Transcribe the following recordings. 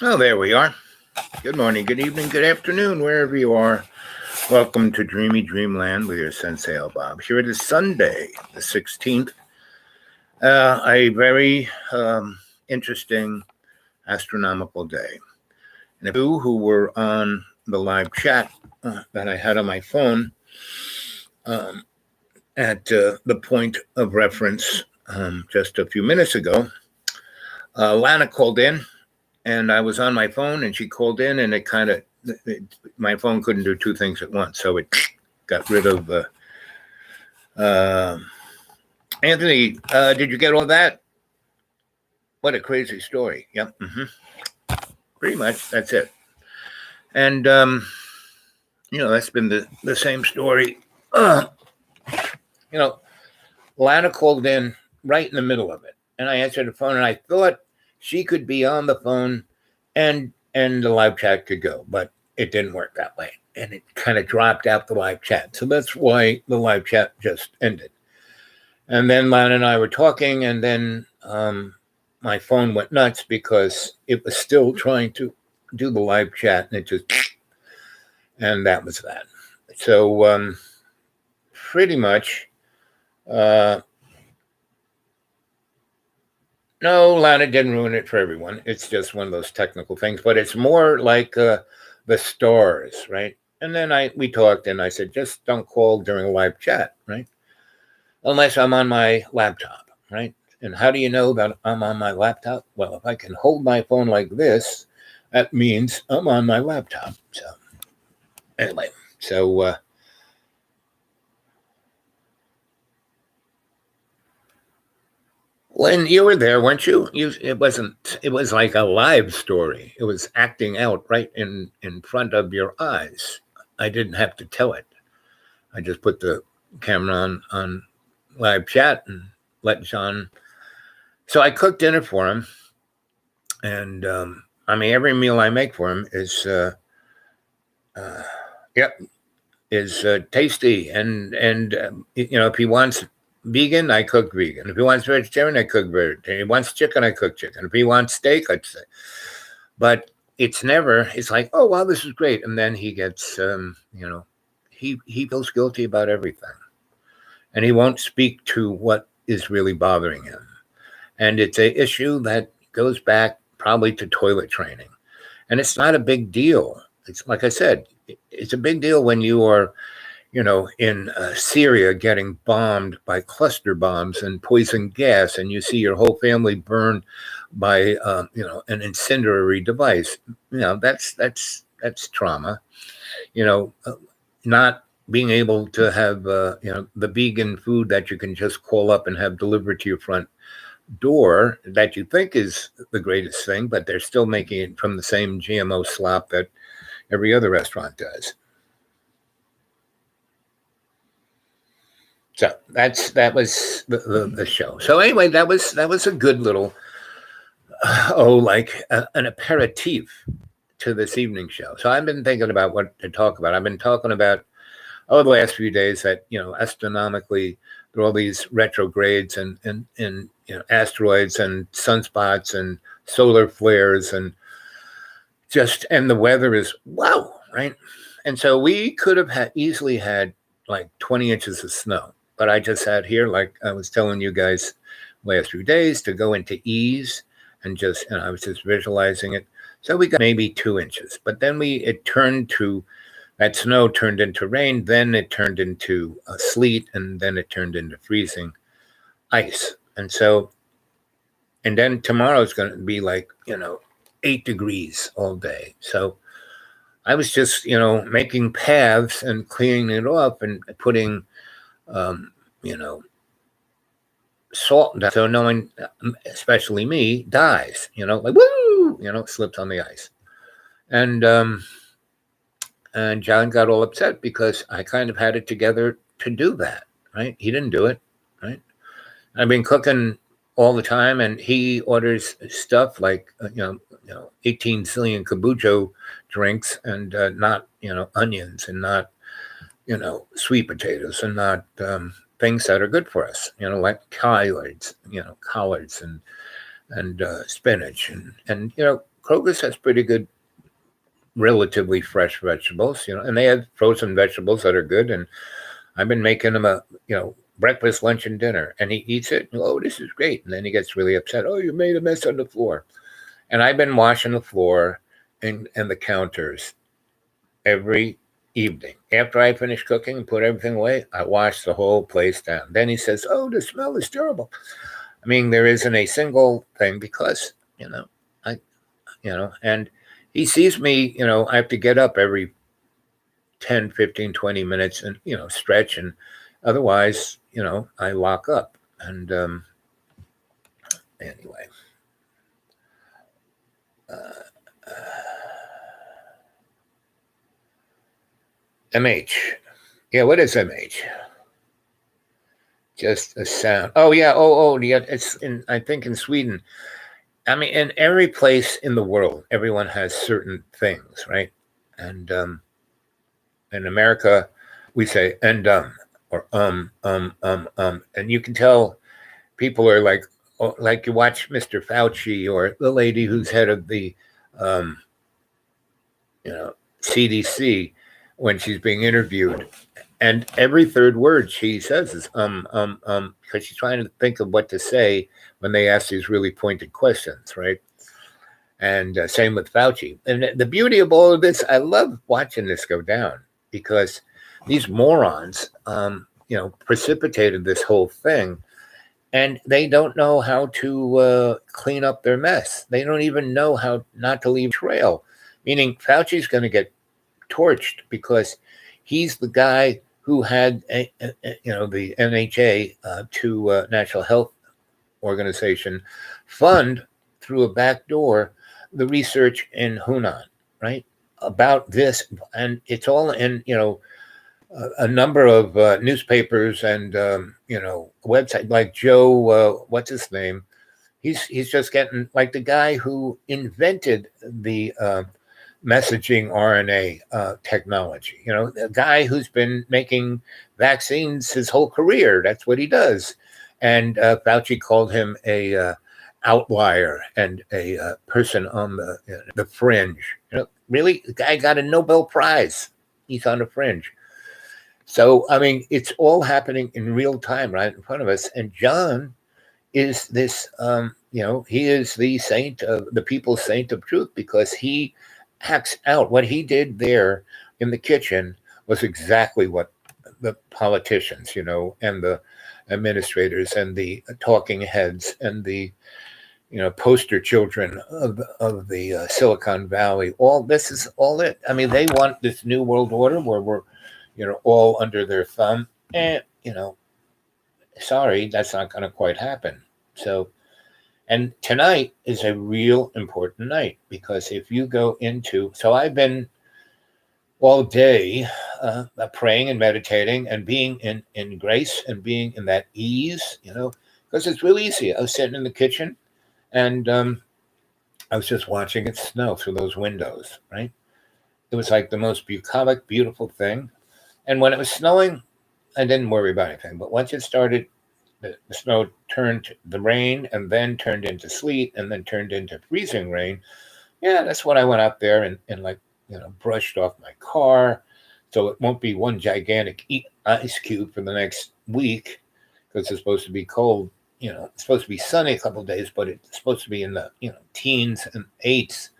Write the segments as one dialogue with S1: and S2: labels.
S1: Oh, there we are. Good morning, good evening, good afternoon, wherever you are. Welcome to Dreamy Dreamland with your Sensei Bob. Here it is Sunday, the 16th. A very interesting astronomical day. And if you who were on the live chat that I had on my phone um, at the point of reference just a few minutes ago, Lana called in and I was on my phone and she called in and my phone couldn't do two things at once. So it got rid of Anthony. Did you get all that? What a crazy story. Yep. Pretty much. That's it. And, that's been the same story. Lana called in right in the middle of it. And I answered the phone and I thought she could be on the phone and the live chat could go, but it didn't work that way. And it kind of dropped out the live chat. So that's why the live chat just ended. And then Lana and I were talking, and then my phone went nuts because it was still trying to do the live chat, and and that was that. So pretty much, no, Lana didn't ruin it for everyone. It's just one of those technical things, but it's more like the stars, right? And then we talked, and I said, just don't call during a live chat, right? Unless I'm on my laptop, right? And how do you know that I'm on my laptop? Well, if I can hold my phone like this, that means I'm on my laptop. So anyway, Lynn, you were there, weren't you? It wasn't. It was like a live story. It was acting out right in front of your eyes. I didn't have to tell it. I just put the camera on live chat and let John. So I cooked dinner for him, and every meal I make for him is yep, is tasty. And if he wants vegan, I cook vegan. If he wants vegetarian, I cook vegetarian. If he wants chicken, I cook chicken. If he wants steak, I'd say. But it's never. It's like, oh wow, this is great, and then he gets, he feels guilty about everything, and he won't speak to what is really bothering him, and it's a issue that goes back probably to toilet training, and it's not a big deal. It's like I said, it's a big deal when you are in Syria getting bombed by cluster bombs and poison gas, and you see your whole family burned by, an incendiary device. That's trauma. Not being able to have, the vegan food that you can just call up and have delivered to your front door that you think is the greatest thing, but they're still making it from the same GMO slop that every other restaurant does. So that was the show. So anyway, that was a good little an aperitif to this evening show. So I've been thinking about what to talk about. I've been talking about the last few days that astronomically there are all these retrogrades and asteroids and sunspots and solar flares and the weather is wow, right? And so we could have easily had like 20 inches of snow. But I just had here, like I was telling you guys last few days, to go into ease and I was just visualizing it. So we got maybe 2 inches, but then that snow turned into rain, then it turned into sleet, and then it turned into freezing ice. And then tomorrow's going to be like, 8 degrees all day. So I was just, making paths and cleaning it off and putting, salt down so no one, especially me, dies, like, woo, slips on the ice. And John got all upset because I kind of had it together to do that, right? He didn't do it, right? I've been cooking all the time, and he orders stuff like 18 zillion kombucha drinks and not onions and not sweet potatoes and not things that are good for us, like collards and spinach and Kroger's has pretty good, relatively fresh vegetables, and they have frozen vegetables that are good. And I've been making him breakfast, lunch, and dinner, and he eats it. Oh, this is great. And then he gets really upset. Oh, you made a mess on the floor. And I've been washing the floor and the counters every evening. After I finish cooking and put everything away, I wash the whole place down. Then he says, oh, the smell is terrible. I mean, there isn't a single thing because, and he sees me, I have to get up every 10, 15, 20 minutes and, stretch. And otherwise, I lock up. And anyway. MH. Yeah, what is MH? Just a sound. Oh, yeah. Yeah. It's I think in Sweden. I mean, in every place in the world, everyone has certain things, right? And in America, we say and or and you can tell people are like you watch Mr. Fauci or the lady who's head of the CDC when she's being interviewed, and every third word she says is because she's trying to think of what to say when they ask these really pointed questions, right? And same with Fauci. And the beauty of all of this, I love watching this go down because these morons, precipitated this whole thing, and they don't know how to clean up their mess. They don't even know how not to leave a trail, meaning Fauci's going to get torched because he's the guy who had, the NHA, to National Health Organization, fund through a back door the research in Hunan, right, about this. And it's all in, a number of newspapers and, websites like Joe, what's his name? He's just getting like the guy who invented the messaging RNA technology, the guy who's been making vaccines his whole career. That's what he does. And Fauci called him a outlier and a person on the fringe. Really, the guy got a Nobel Prize. He's on the fringe. So, I mean, it's all happening in real time right in front of us. And John is this, he is the saint of the people's saint of truth because he acts out. What he did there in the kitchen was exactly what the politicians, and the administrators and the talking heads and the, poster children of the Silicon Valley. All this is all it. I mean, they want this new world order where we're, all under their thumb. And, sorry, that's not going to quite happen. So, and tonight is a real important night because if you go into, so I've been all day praying and meditating and being in grace and being in that ease, because it's really easy. I was sitting in the kitchen and I was just watching it snow through those windows, right? It was like the most bucolic, beautiful thing. And when it was snowing, I didn't worry about anything. But once it started, the snow turned to the rain and then turned into sleet and then turned into freezing rain. Yeah, that's when I went out there and brushed off my car. So it won't be one gigantic ice cube for the next week because it's supposed to be cold. It's supposed to be sunny a couple of days, but it's supposed to be in the, teens and eights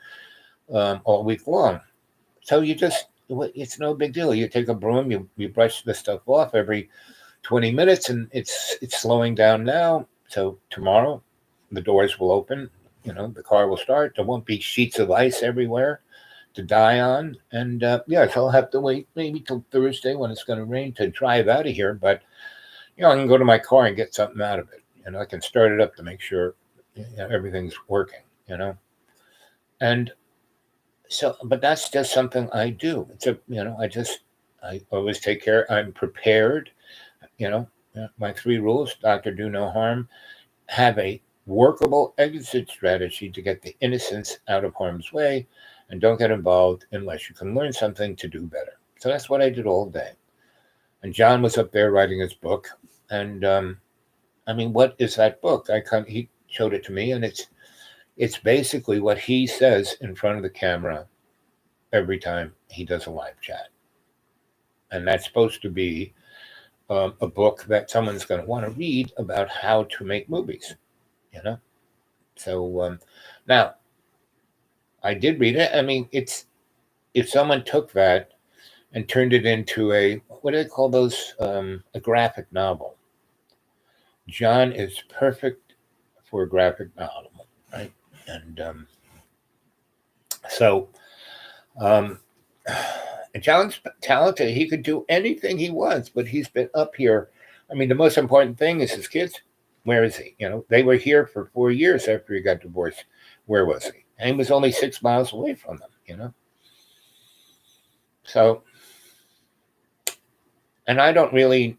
S1: all week long. So it's no big deal. You take a broom, you brush the stuff off every 20 minutes, and it's slowing down now. So tomorrow, the doors will open. The car will start. There won't be sheets of ice everywhere to die on. And so I'll have to wait maybe till Thursday when it's going to rain to drive out of here. But I can go to my car and get something out of it. I can start it up to make sure everything's working. And so, but that's just something I do. It's I always take care. I'm prepared. My 3 rules: Doctor, do no harm. Have a workable exit strategy to get the innocents out of harm's way, and don't get involved unless you can learn something to do better. So that's what I did all day. And John was up there writing his book, and I mean, what is that book? He showed it to me, and it's It's basically what he says in front of the camera every time he does a live chat. And that's supposed to be a book that someone's going to want to read about how to make movies, you know? So now, I did read it. I mean, it's if someone took that and turned it into what do they call those? A graphic novel. John is perfect for a graphic novel, right? And so John's talented. He could do anything he wants, but he's been up here. I mean, the most important thing is his kids. Where is he? They were here for 4 years after he got divorced. Where was he? And he was only 6 miles away from them, So, and I only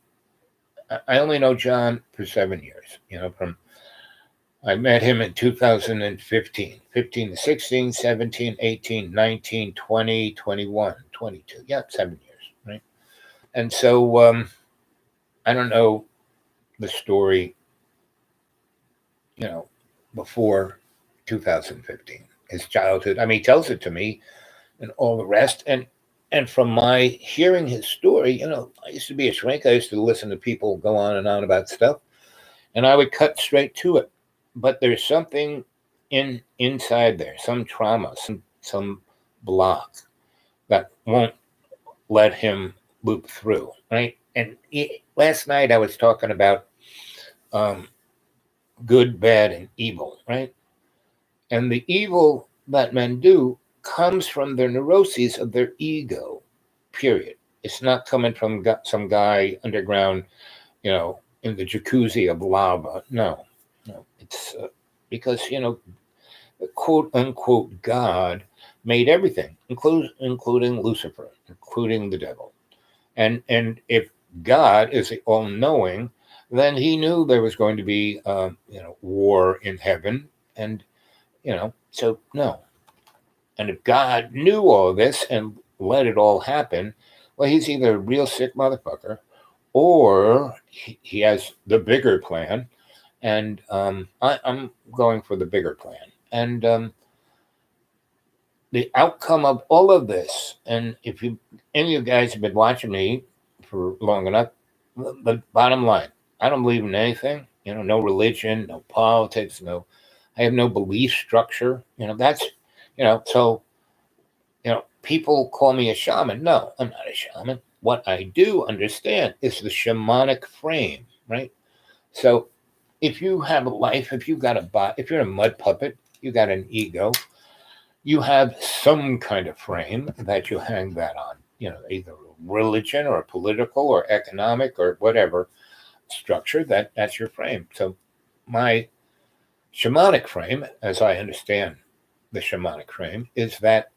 S1: know John for 7 years, I met him in 2015, 15 to 16, 17, 18, 19, 20, 21, 22. Yeah, 7 years, right? And so I don't know the story, before 2015, his childhood. I mean, he tells it to me and all the rest. And from my hearing his story, I used to be a shrink. I used to listen to people go on and on about stuff, and I would cut straight to it. But there's something inside there, some trauma, some block that won't let him loop through, right? And last night I was talking about good, bad, and evil, right? And the evil that men do comes from their neuroses of their ego, period. It's not coming from some guy underground, in the jacuzzi of lava. No. It's because, the quote unquote God made everything, including Lucifer, including the devil. And if God is the all-knowing, then he knew there was going to be, war in heaven. And, so no. And if God knew all this and let it all happen, well, he's either a real sick motherfucker or he has the bigger plan. And I'm going for the bigger plan. And the outcome of all of this, and if any of you guys have been watching me for long enough, the bottom line, I don't believe in anything, no religion, no politics, I have no belief structure, that's, so, people call me a shaman. No, I'm not a shaman. What I do understand is the shamanic frame, right? So if you have a life, if you've got a body, if you're a mud puppet, you got an ego, you have some kind of frame that you hang that on, either religion or political or economic or whatever structure, that's your frame. So my shamanic frame, as I understand the shamanic frame, is that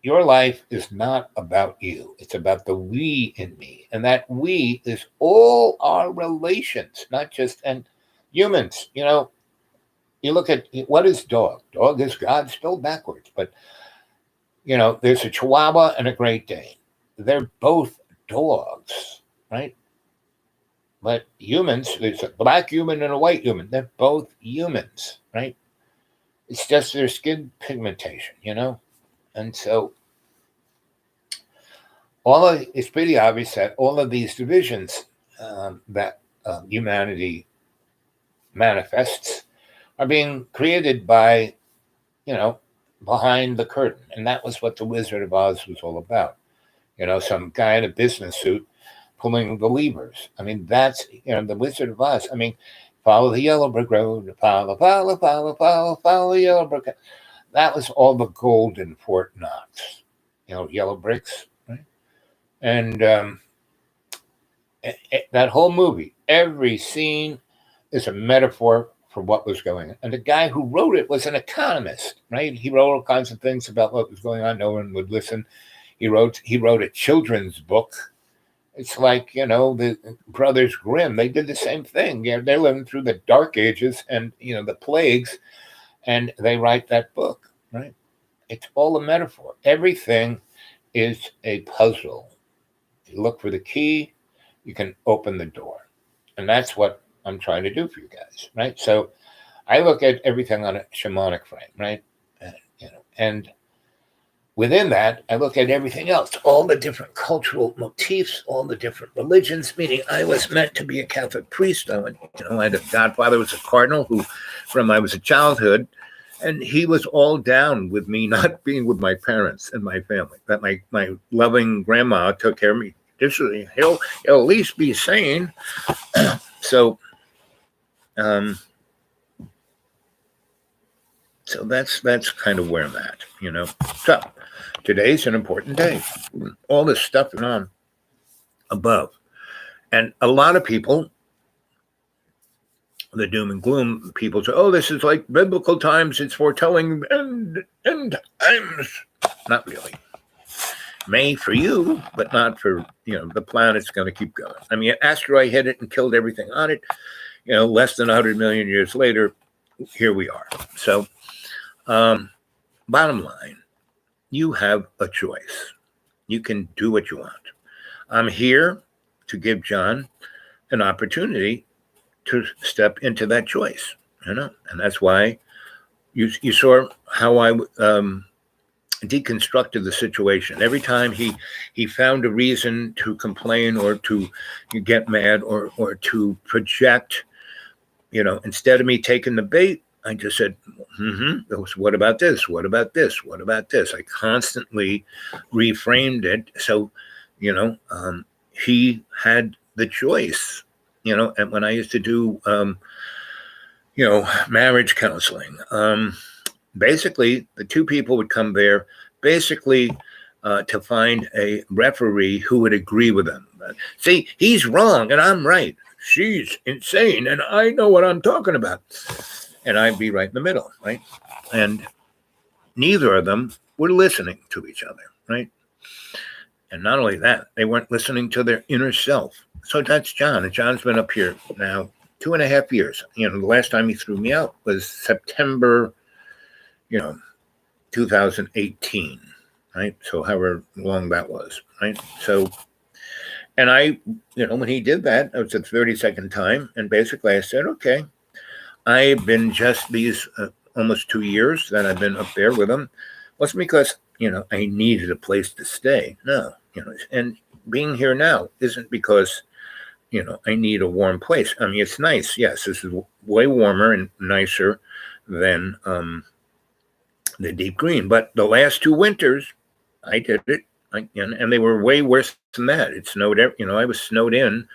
S1: your life is not about you. It's about the we in me. And that we is all our relations, not just, and humans, you look at, what is dog? Dog is God spelled backwards. But, there's a Chihuahua and a Great Dane. They're both dogs, right? But humans, there's a black human and a white human. They're both humans, right? It's just their skin pigmentation, And so it's pretty obvious that all of these divisions that humanity manifests are being created by, behind the curtain. And that was what the Wizard of Oz was all about. Some guy in a business suit pulling the levers. I mean, that's, the Wizard of Oz. I mean, follow the yellow brick road, follow the yellow brick. That was all the gold in Fort Knox, yellow bricks, right? And that whole movie, every scene is a metaphor for what was going on. And the guy who wrote it was an economist, right? He wrote all kinds of things about what was going on. No one would listen. He wrote a children's book. It's like, the Brothers Grimm. They did the same thing. They're living through the dark ages and, the plagues, and they write that book, right? It's all a metaphor. Everything is a puzzle. You look for the key, you can open the door. And that's what I'm trying to do for you guys, right? So I look at everything on a shamanic frame, right? And within that, I look at everything else, all the different cultural motifs, all the different religions, meaning I was meant to be a Catholic priest. I had a godfather who was a cardinal who, from I was a childhood, and he was all down with me not being with my parents and my family, that my loving grandma took care of me. He'll at least be sane. So that's kind of where I'm at, So today's an important day. All this stuff going on above. And a lot of people, the doom and gloom people say, oh, this is like biblical times. It's foretelling end times. Not really. May for you, but not for, the planet's going to keep going. I mean, an asteroid hit it and killed everything on it. Less than 100 million years later, here we are. So, bottom line, you have a choice. You can do what you want. I'm here to give John an opportunity to step into that choice, and that's why you saw how I deconstructed the situation. Every time he found a reason to complain or to get mad or to project, instead of me taking the bait, I just said, what about this? What about this? What about this? I constantly reframed it. So, he had the choice, and when I used to do, marriage counseling, basically the two people would come there basically to find a referee who would agree with them. See, he's wrong and I'm right. She's insane and I know what I'm talking about. And I'd be right in the middle, right? And neither of them were listening to each other, right? And not only that, they weren't listening to their inner self. So that's John. And John's been up here now 2.5 years. The last time he threw me out was September, 2018, right? So however long that was, right? So, and I, when he did that, it was the 32nd time. And basically I said, okay, I've been just these almost 2 years that I've been up there with him. Wasn't because, I needed a place to stay. No, and being here now isn't because, I need a warm place. I mean, it's nice. Yes, this is way warmer and nicer than the deep green. But the last 2 winters, I did it. And they were way worse than that. It snowed, I was snowed in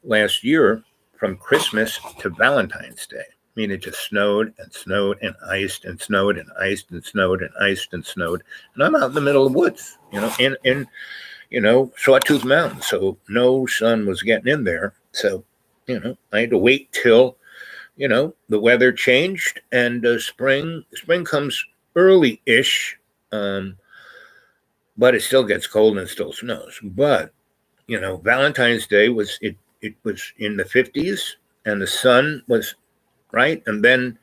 S1: last year from Christmas to Valentine's Day. I mean, it just snowed and snowed and iced and snowed and iced and snowed and iced and snowed. And I'm out in the middle of the woods, in Sawtooth Mountain. So no sun was getting in there. So, I had to wait till, the weather changed and spring comes early-ish, but it still gets cold and it still snows. But, Valentine's Day was in the 50s and the sun was right. And then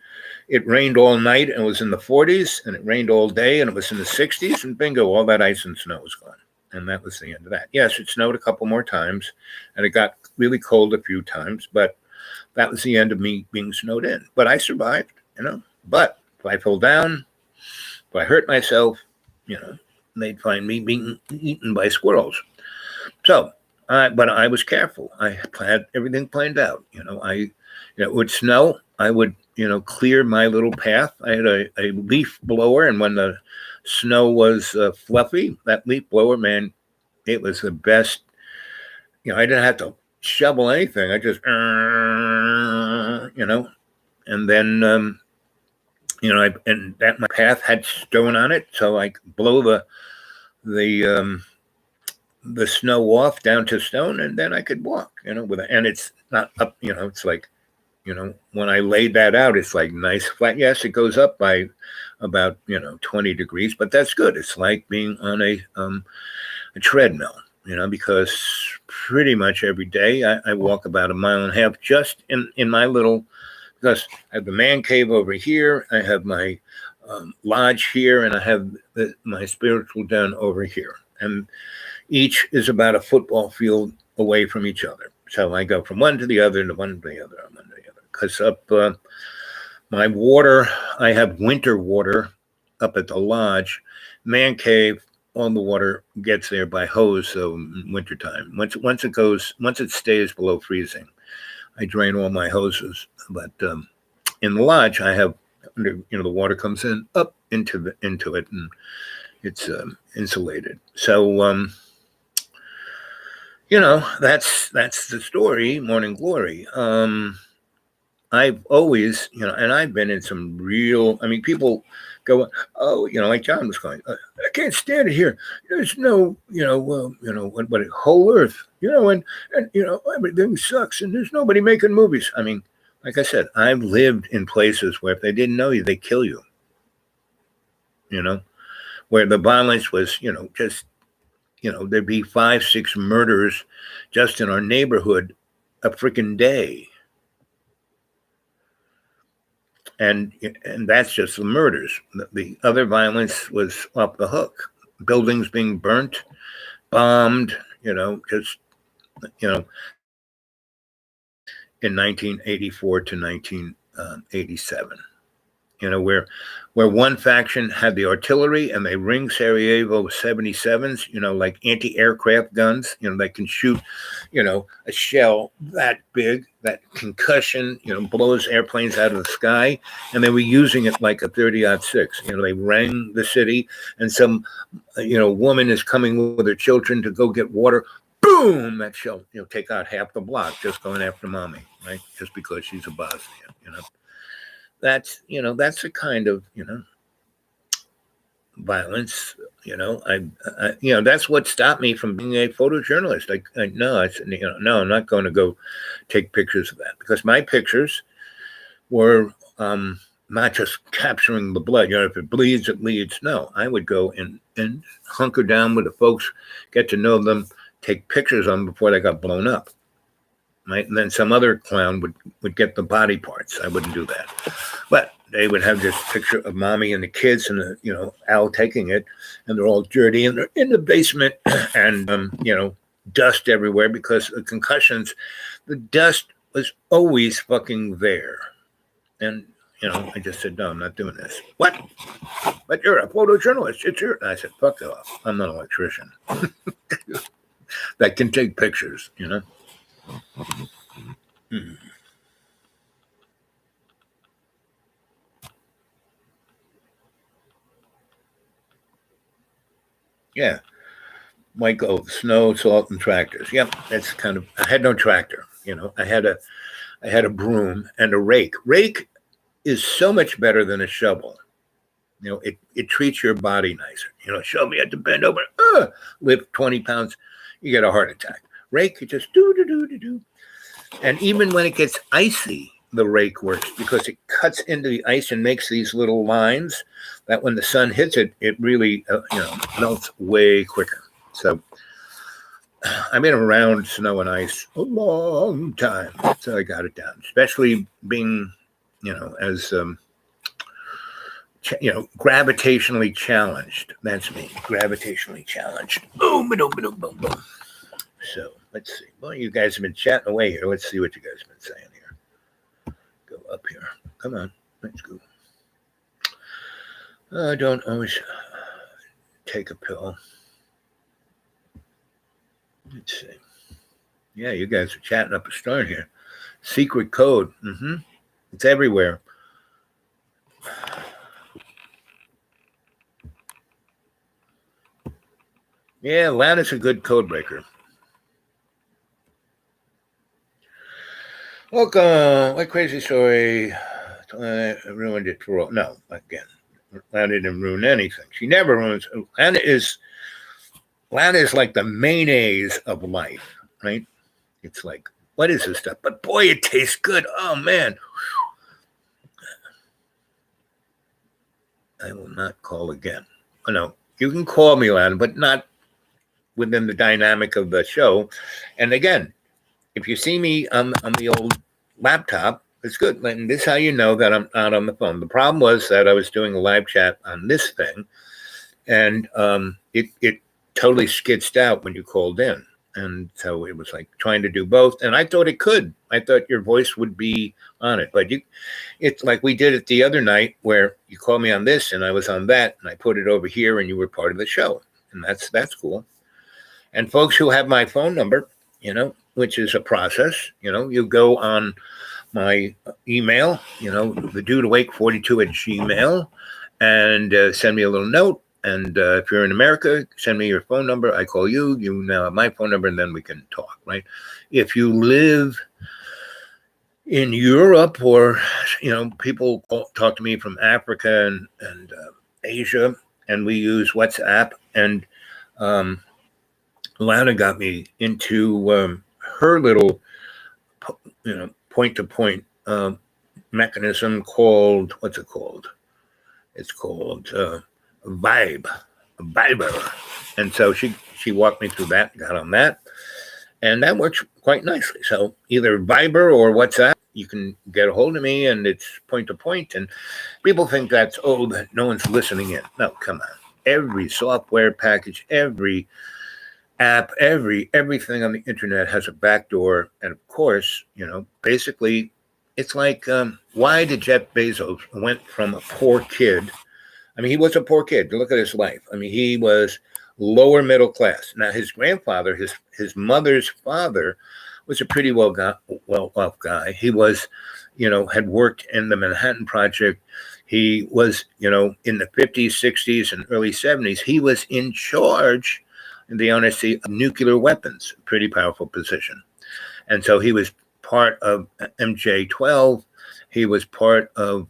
S1: it rained all night and it was in the 40s and it rained all day and it was in the 60s and bingo, all that ice and snow was gone. And that was the end of that. Yes, it snowed a couple more times and it got really cold a few times, but that was the end of me being snowed in. But I survived, But if I fell down, if I hurt myself, they'd find me being eaten by squirrels. So, but I was careful. I had everything planned out. It would snow. I would, clear my little path. I had a leaf blower, and when the snow was fluffy, that leaf blower, man, it was the best. I didn't have to shovel anything. I just, and then, and that my path had stone on it, so I could blow the snow off down to stone, and then I could walk, with it. And it's not up, it's like, when I laid that out, it's like nice flat. Yes, it goes up by about, 20 degrees, but that's good. It's like being on a treadmill, because pretty much every day I walk about 1.5 miles just in my little, because I have the man cave over here. I have my lodge here, and I have my spiritual den over here. And each is about a football field away from each other. So I go from one to the other, to one to the other, and one to the other. Because up My water, I have winter water up at the lodge. Man cave, all the water gets there by hose, so in wintertime. Once it stays below freezing, I drain all my hoses. But in the lodge, I have, the water comes in up into it, and it's insulated. So that's the story. Morning Glory. I've always, and I've been in some real. I mean, people go, oh, like John was going. I can't stand it here. There's no, what whole Earth, and everything sucks, and there's nobody making movies. I mean, like I said, I've lived in places where if they didn't know you, they kill you. Where the violence was, just, there'd be 5, 6 murders just in our neighborhood a freaking day. And that's just the murders. The other violence was off the hook. Buildings being burnt, bombed, just, in 1984 to 1987. Where one faction had the artillery and they ring Sarajevo 77s, like anti-aircraft guns, they can shoot, a shell that big, that concussion, blows airplanes out of the sky. And they were using it like a 30-06. They rang the city and some, woman is coming with her children to go get water. Boom, that shell, take out half the block just going after mommy, right? Just because she's a Bosnian, That's the kind of violence. That's what stopped me from being a photojournalist. I said, no, I'm not going to go take pictures of that because my pictures were not just capturing the blood. If it bleeds, it leads. No, I would go and hunker down with the folks, get to know them, take pictures of them before they got blown up. Right? And then some other clown would get the body parts. I wouldn't do that. But they would have this picture of mommy and the kids and, Al taking it, and they're all dirty and they're in the basement and, dust everywhere because of concussions. The dust was always fucking there. And, I just said, no, I'm not doing this. What? But you're a photojournalist. I said, fuck off. I'm not an electrician that can take pictures, Yeah. Michael, snow, salt, and tractors. Yep, that's kind of. I had no tractor. I had a broom and a rake. Rake is so much better than a shovel. It treats your body nicer. Shovel, you had to bend over, lift 20 pounds, you get a heart attack. Rake, you just do. And even when it gets icy, the rake works because it cuts into the ice and makes these little lines that when the sun hits it, it really, melts way quicker. So I've been around snow and ice a long time. So I got it down, especially being, as, gravitationally challenged. That's me, gravitationally challenged. Boom, boom, boom, boom, boom. So let's see. Well, you guys have been chatting away here. Let's see what you guys have been saying here. Go up here. Come on. Let's go. I don't always take a pill. Let's see. Yeah, you guys are chatting up a storm here. Secret code. It's everywhere. Yeah, Lana's a good code breaker. Welcome. What crazy story ruined it for all? No, again, Lana didn't ruin anything. She never ruins. Lana is like the mayonnaise of life, right? It's like, what is this stuff? But boy, it tastes good. Oh, man. I will not call again. Oh, no, you can call me, Lana, but not within the dynamic of the show. And again, if you see me on the old laptop, it's good. And this is how you know that I'm not on the phone. The problem was that I was doing a live chat on this thing, and it totally skitzed out when you called in. And so it was like trying to do both. And I thought it could. I thought your voice would be on it. But it's like we did it the other night where you called me on this and I was on that and I put it over here and you were part of the show. And that's cool. And folks who have my phone number, which is a process, you go on my email, the dude awake 42 at Gmail, and send me a little note. And if you're in America, send me your phone number. I call you. You now have my phone number, and then we can talk, right? If you live in Europe or, people talk to me from Africa and Asia, and we use WhatsApp. And Lana got me into her little, point-to-point mechanism called, what's it called? It's called Viber. And so she walked me through that, got on that, and that works quite nicely. So either Viber or WhatsApp, you can get a hold of me, and it's point to point. And people think that no one's listening in. No, come on. Every software package, every app, everything on the internet has a backdoor. And of course, basically, it's like, why did Jeff Bezos went from a poor kid? I mean, he was a poor kid. Look at his life. I mean, he was lower middle class. Now, his grandfather, his mother's father, was a pretty well-off guy. He was, had worked in the Manhattan Project. He was, in the 50s, 60s, and early 70s. He was in charge in the NSC of nuclear weapons, a pretty powerful position. And so he was part of MJ-12. He was part of,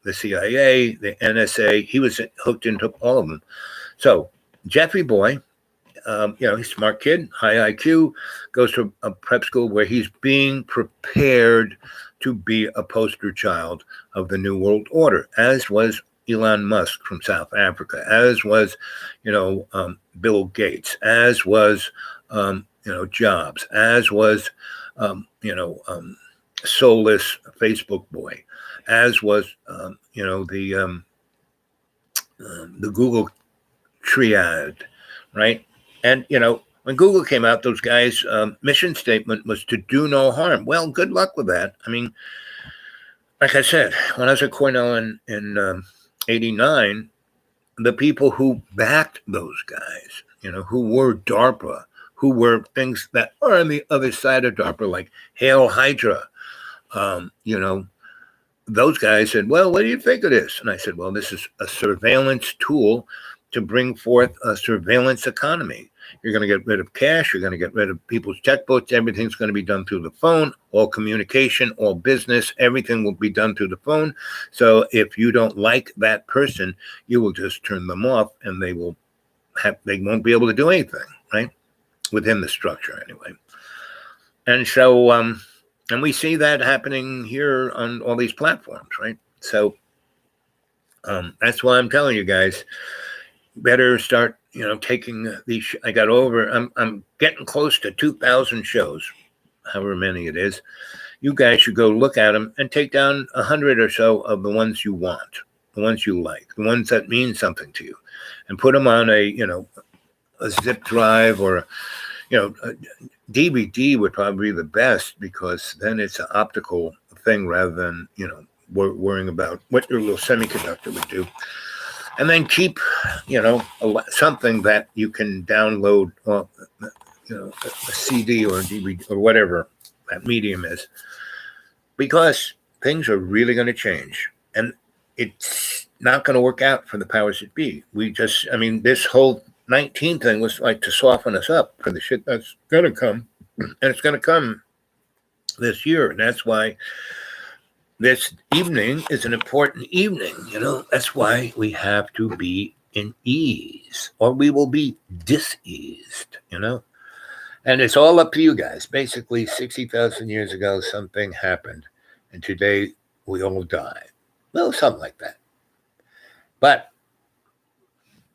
S1: the CIA, the NSA. He was hooked into all of them. So Jeffrey Boy, he's a smart kid, high IQ, goes to a prep school where he's being prepared to be a poster child of the New World Order, as was Elon Musk from South Africa, as was, Bill Gates, as was, Jobs, as was, soulless Facebook boy, as was the Google triad, right? And when Google came out, those guys' mission statement was to do no harm. Well, good luck with that. I mean, like I said, when I was at Cornell in '89, the people who backed those guys, who were DARPA, who were things that are on the other side of DARPA, like Hail Hydra. Those guys said, well, what do you think of this? And I said, well, this is a surveillance tool to bring forth a surveillance economy. You're going to get rid of cash. You're going to get rid of people's checkbooks. Everything's going to be done through the phone. All communication, all business, everything will be done through the phone. So if you don't like that person, you will just turn them off, and they won't be able to do anything, right? Within the structure, anyway. And so, and we see that happening here on all these platforms, right? So that's why I'm telling you guys, better start, taking these. I'm getting close to 2,000 shows, however many it is. You guys should go look at them and take down 100 or so of the ones you want, the ones you like, the ones that mean something to you, and put them on a zip drive or a DVD would probably be the best, because then it's an optical thing rather than, worrying about what your little semiconductor would do. And then keep, something that you can download, a CD or a DVD or whatever that medium is, because things are really going to change. And it's not going to work out for the powers that be. This whole 19 thing was like to soften us up for the shit that's going to come. And it's going to come this year. And that's why this evening is an important evening. That's why we have to be in ease, or we will be diseased, And it's all up to you guys. Basically, 60,000 years ago, something happened. And today, we all die. Well, something like that. But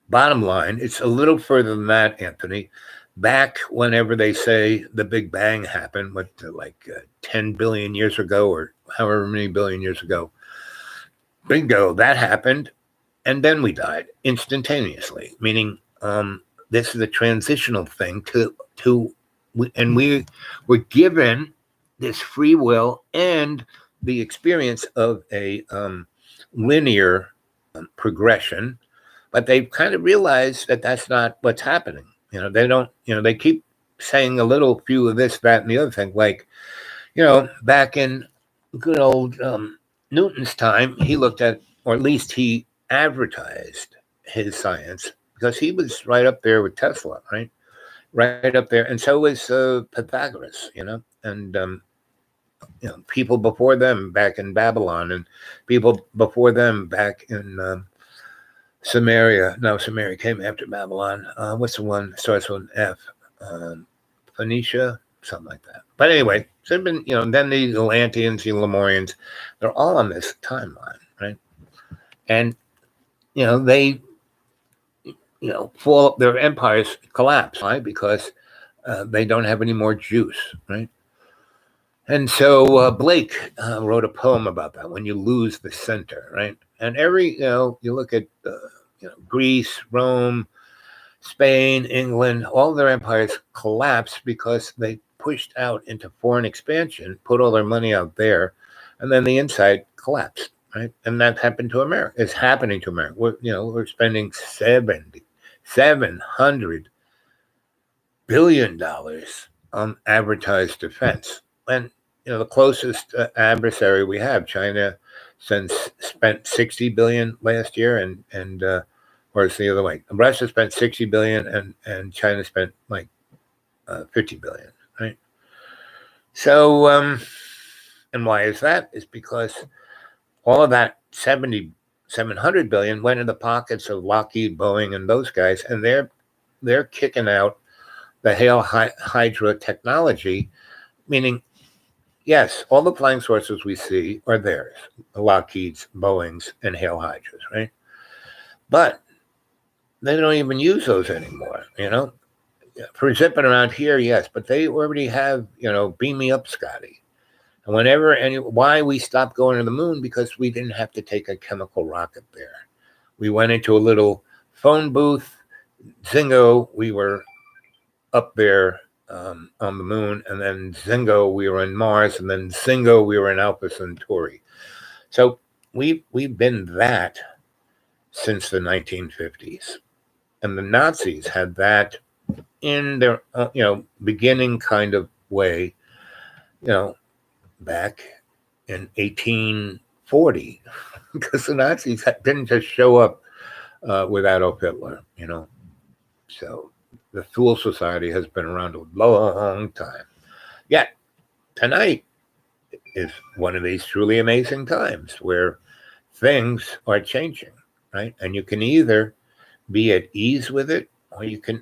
S1: bottom line, it's a little further than that, Anthony. Back whenever they say the Big Bang happened, 10 billion years ago, or however many billion years ago, bingo, that happened, and then we died instantaneously, meaning this is a transitional thing to and we were given this free will and the experience of a linear progression, but they've kind of realized that that's not what's happening. They don't. They keep saying a little few of this, that, and the other thing. Like, back in good old Newton's time, he looked at, or at least he advertised his science because he was right up there with Tesla, right up there, and so was Pythagoras, and people before them back in Babylon, and people before them back in Samaria. No, Samaria came after Babylon. What's the one that starts with an F? Phoenicia, something like that. But anyway, so they've been, then the Atlanteans, the Lemurians, they're all on this timeline, right? And they fall, their empires collapse, right? Because they don't have any more juice, right? And so Blake wrote a poem about that, when you lose the center, right? And you look at Greece, Rome, Spain, England, all their empires collapsed because they pushed out into foreign expansion, put all their money out there, and then the inside collapsed, right? And that happened to America. It's happening to America. We're spending $700 billion on advertised defense. And the closest adversary we have, China, spent $60 billion last year, and or it's the other way. Russia spent $60 billion, and China spent like $50 billion, right? So, and why is that? It's because all of that $700 billion went in the pockets of Lockheed, Boeing, and those guys, and they're kicking out the Hail Hydra technology, meaning, yes, all the flying saucers we see are theirs, Lockheed's, Boeing's, and Hail Hydras, right? But they don't even use those anymore, For zipping around here, yes, but they already have, beam me up, Scotty. And why we stopped going to the moon? Because we didn't have to take a chemical rocket there. We went into a little phone booth, Zingo, we were up there on the moon, and then Zingo, we were in Mars, and then Zingo, we were in Alpha Centauri. So we've been that since the 1950s. And the Nazis had that in their, beginning kind of way, back in 1840, because the Nazis didn't just show up with Adolf Hitler, So the Thule Society has been around a long time. Yet tonight is one of these truly amazing times where things are changing, right? And you can either be at ease with it, or you can,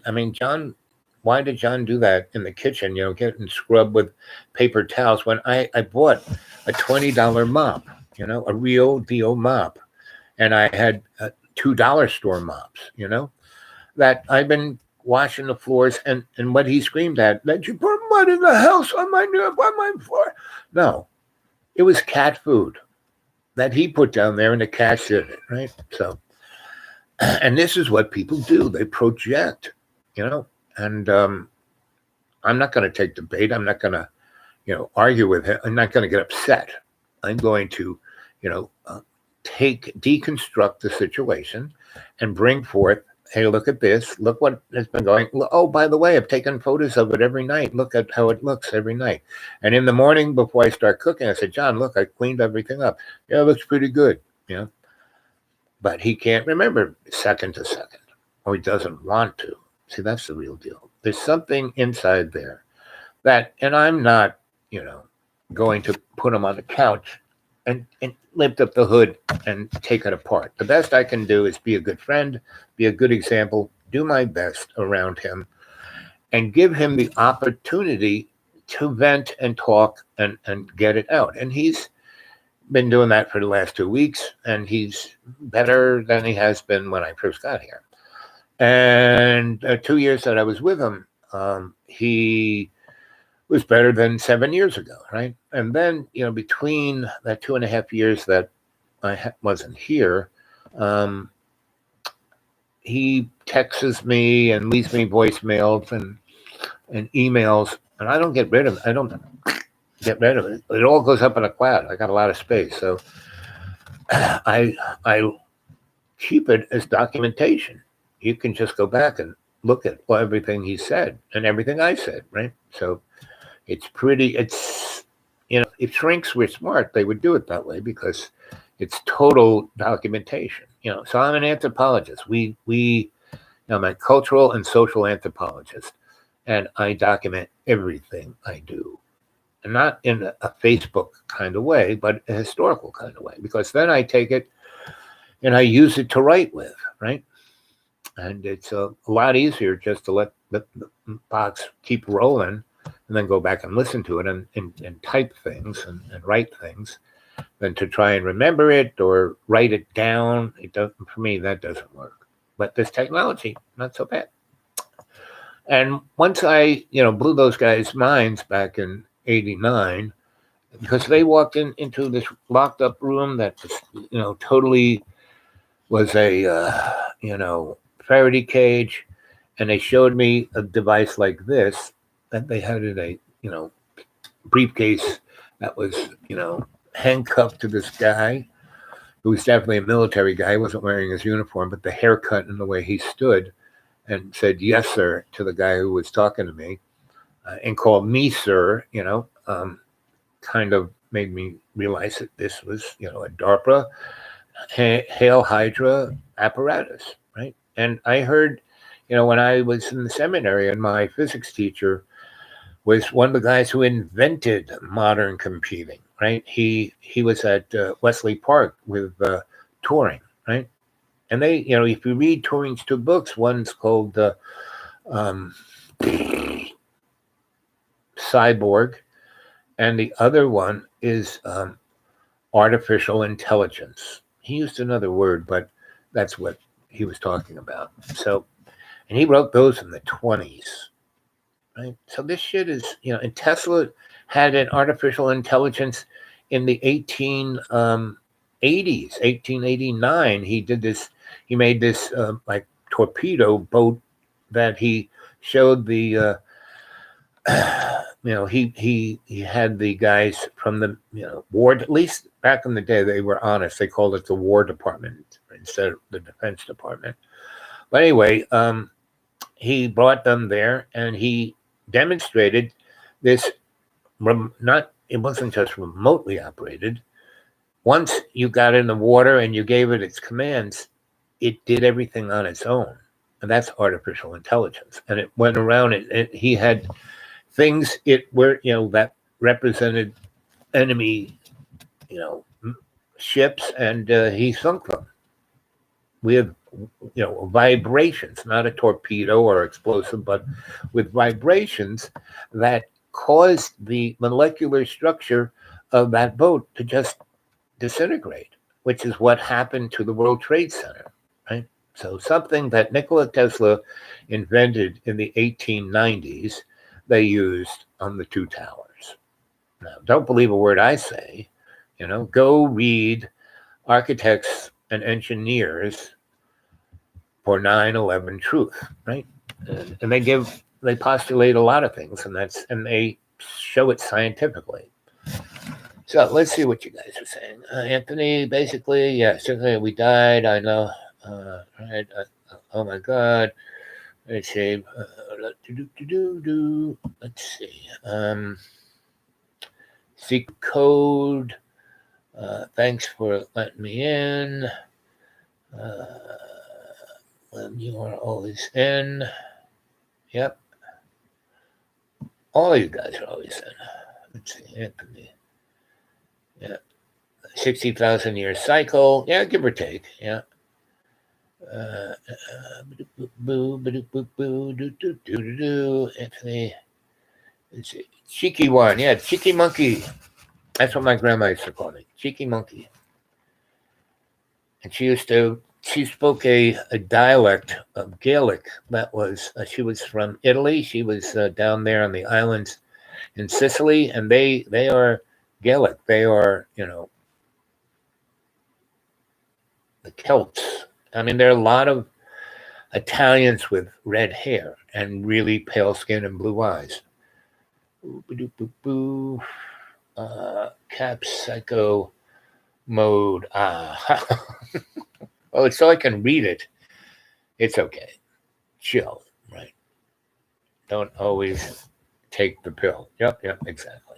S1: why did John do that in the kitchen, getting scrubbed with paper towels when I bought a $20 mop, a real deal mop. And I had $2 store mops, that I've been washing the floors, and what he screamed at, that you put mud in the house on my floor. No, it was cat food that he put down there, and the cats did it, right? So, and this is what people do. They project, and I'm not going to take debate. I'm not going to, argue with him. I'm not going to get upset. I'm going to, deconstruct the situation and bring forth, hey, look at this. Look what has been going. Oh, by the way, I've taken photos of it every night. Look at how it looks every night. And in the morning before I start cooking, I said, John, look, I cleaned everything up. Yeah, it looks pretty good, But he can't remember second to second, or he doesn't want to. See, that's the real deal. There's something inside there that, and I'm not, going to put him on the couch and lift up the hood and take it apart. The best I can do is be a good friend, be a good example, do my best around him, and give him the opportunity to vent and talk and get it out. And he's been doing that for the last 2 weeks, and he's better than he has been when I first got here. And 2 years that I was with him, he was better than 7 years ago, right? And then, between that 2.5 years that I wasn't here, he texts me and leaves me voicemails, and and emails, and I don't get rid of it. I don't get rid of it. It all goes up in a cloud. I got a lot of space, so I keep it as documentation. You can just go back and look at everything he said and everything I said, right? So if shrinks were smart, they would do it that way because it's total documentation. So I'm an anthropologist. I'm a cultural and social anthropologist, and I document everything I do. And not in a Facebook kind of way, but a historical kind of way, because then I take it and I use it to write with, right? And it's a lot easier just to let the box keep rolling and then go back and listen to it and type things and write things than to try and remember it or write it down. For me, that doesn't work. But this technology, not so bad. And once I, blew those guys' minds back in '89, because they walked into this locked up room that was, totally was a, Faraday cage, and they showed me a device like this that they had in a, briefcase that was, handcuffed to this guy who was definitely a military guy. He wasn't wearing his uniform, but the haircut and the way he stood and said, "Yes, sir," to the guy who was talking to me and called me, sir, kind of made me realize that this was, a DARPA Hail Hydra apparatus, right? And I heard, when I was in the seminary, and my physics teacher was one of the guys who invented modern computing, right? He was at Wesley Park with Turing, right? And they, if you read Turing's two books, one's called Cyborg, and the other one is artificial intelligence. He used another word, but that's what he was talking about. So, and he wrote those in the 1920s, right? So this shit is, and Tesla had an artificial intelligence in the 1880s, 1889. He made this like torpedo boat that he showed the he had the guys from the war. At least back in the day, they were honest. They called it the War Department instead of the Defense Department. But anyway, he brought them there, and he demonstrated this. It wasn't just remotely operated. Once you got in the water and you gave it its commands, it did everything on its own, and that's artificial intelligence. And it went around. He had things that represented enemy, ships, and he sunk them with, vibrations, not a torpedo or explosive, but with vibrations that caused the molecular structure of that boat to just disintegrate, which is what happened to the World Trade Center, right? So something that Nikola Tesla invented in the 1890s, they used on the two towers. Now, don't believe a word I say. Go read Architects and Engineers for 9/11 Truth, right? And they postulate a lot of things, and they show it scientifically. So let's see what you guys are saying. Anthony, basically, yeah, certainly we died. I know. Right. Oh my God. Let's see. Let's see. Seek code. Thanks for letting me in. You are always in. Yep. All of you guys are always in. Let's see. Anthony. Yeah. 60,000 year cycle. Yeah, give or take. Yeah. Anthony. Cheeky one. Yeah, cheeky monkey. That's what my grandma used to call me. Cheeky monkey. And she spoke a dialect of Gaelic. That was, she was from Italy. She was down there on the islands in Sicily, and they are Gaelic. They are, the Celts. I mean, there are a lot of Italians with red hair and really pale skin and blue eyes. Cap psycho mode. Oh, it's so I can read it. It's okay. Chill, right? Don't always take the pill. Yep, exactly.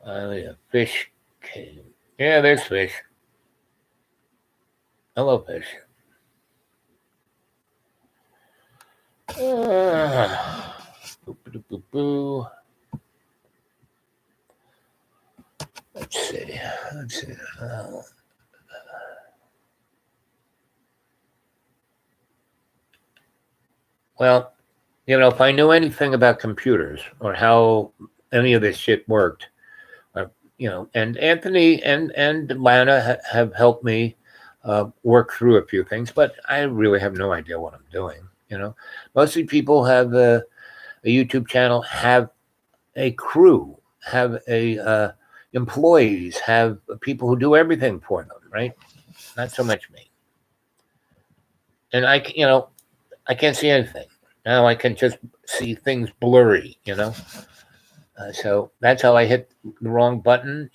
S1: Yeah, fish came. Yeah, there's fish. Hello, fish. Boo. Let's see. Well, if I knew anything about computers or how any of this shit worked, and Anthony and Lana have helped me work through a few things, but I really have no idea what I'm doing. Mostly people have a YouTube channel, have a crew, have a employees, have people who do everything for them, right? Not so much me. And I can't see anything. Now I can just see things blurry, so that's how I hit the wrong button,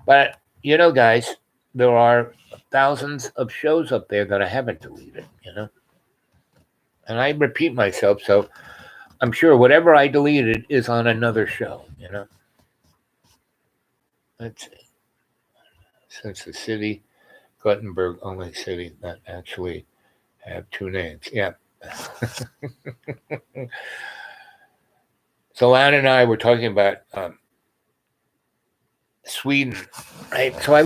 S1: But, guys, there are thousands of shows up there that I haven't deleted, And I repeat myself, so I'm sure whatever I deleted is on another show, Let's see. Since the city, Guttenberg, only city that actually have two names. Yeah. So Lana and I were talking about Sweden, right? So I